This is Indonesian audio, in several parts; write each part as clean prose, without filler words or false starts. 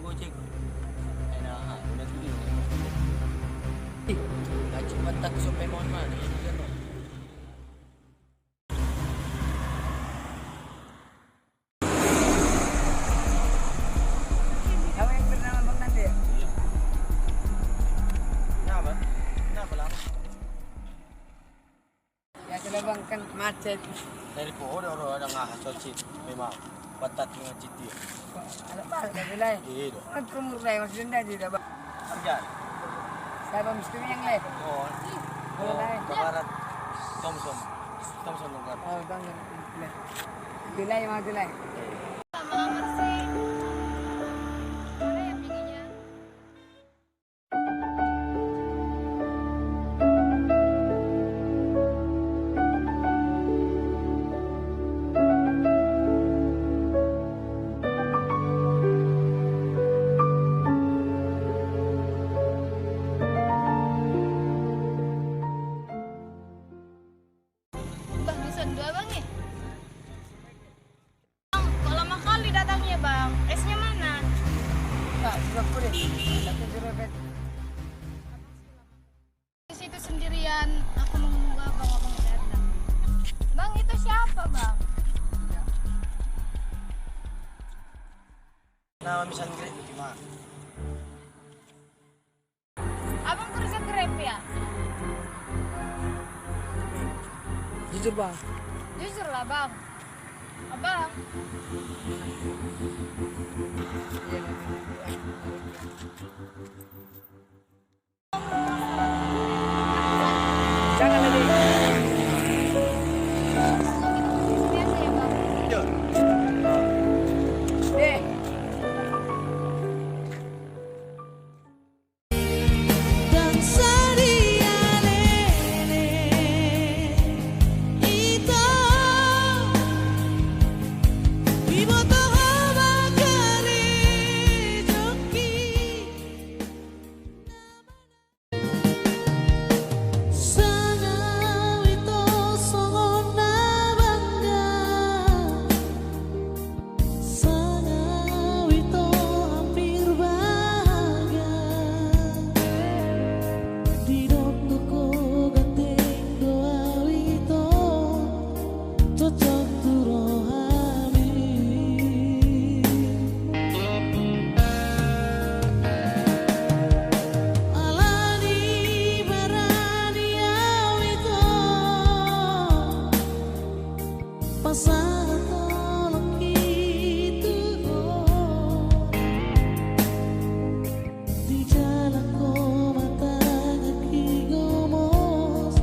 Gojek. Ay na, una tuloy yung Haji Batak supaya mohon mana ini kan. Kamu yang bernama Bang Nandi ya? Iya. Kenapa? Kenapa lama? Ya sudah bang, kan macet. Dari pohon orang nggak cocit memang batat dengan citi. Ada apa? Ada bilai. Iya. Kan kumur lah, masih denda juga bang. Kerjaan. Saya bang misteri yang lain. Oh. Kalau lain. Barat. Thomson. Thomson Longgar. Oh bang, bilai mau bilai. Sama sih. Mana yang bikinnya? Bang, bisa dua bang ya? Bang, kok lama kali datangnya bang? Esnya mana? Tak, sudah kulit. Tapi direpet. Di situ sendirian, aku menunggu abang datang. Bang, itu siapa bang? Nama misan Greg gimana? Abang kerja Grab ya? Jujur bang. Jujur lah bang. Abang, Jangan lagi. biasa ya bang? Iya. Eh, Dan sariane ito iboto habagari joki sana ito songon na bangga sana ito hampir bahagia di ko ganteng doa ito cocok turohami alani barani ito pasangan tolong itu di jalan ko matanya kigomos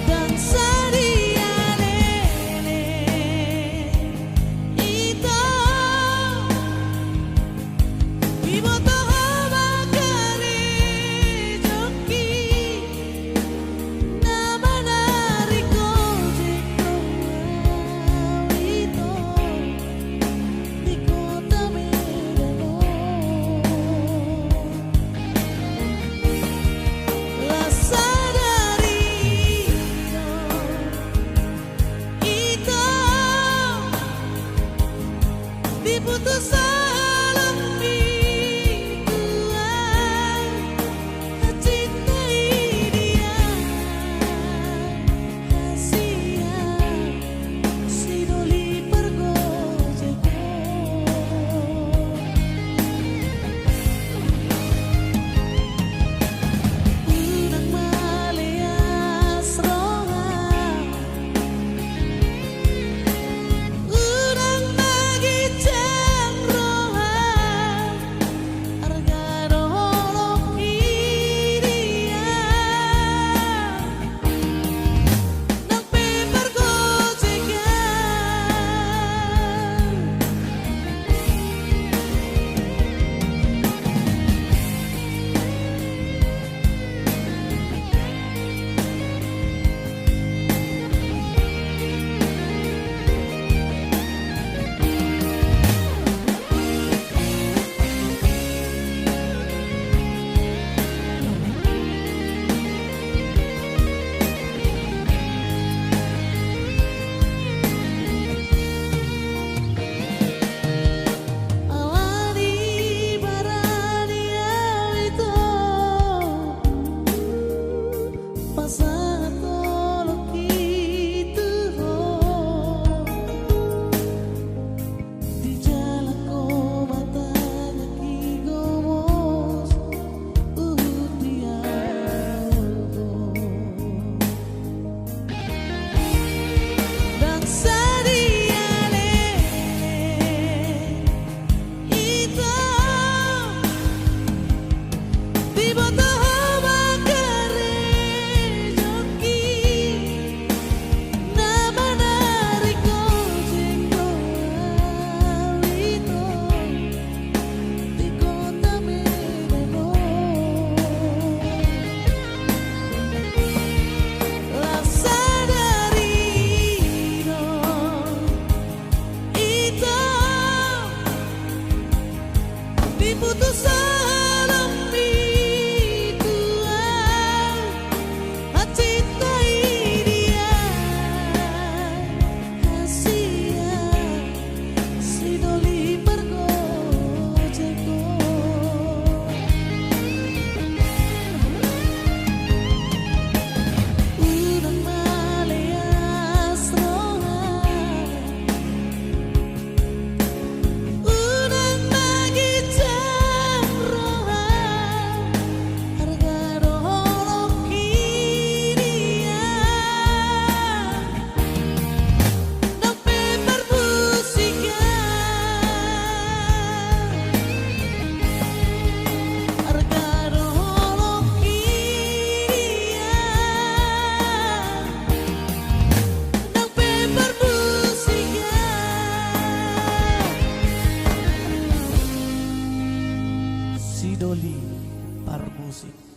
dan sadiane ito iboto habagari joki nama nariko jeko ito di kota Medan la sadari ito diputus alami Tuhan cintai dia Asia sidoli pergojeko unang maleas rohang unang magicang rohang putus alamni Tuhan mencintai dia Asia si doli bergojeko Unang maleas roha Unang magijang roha Harga roholong kiriya Nope berbusika Harga roholong kiriya Nope berbusika Si Doli Parmusik.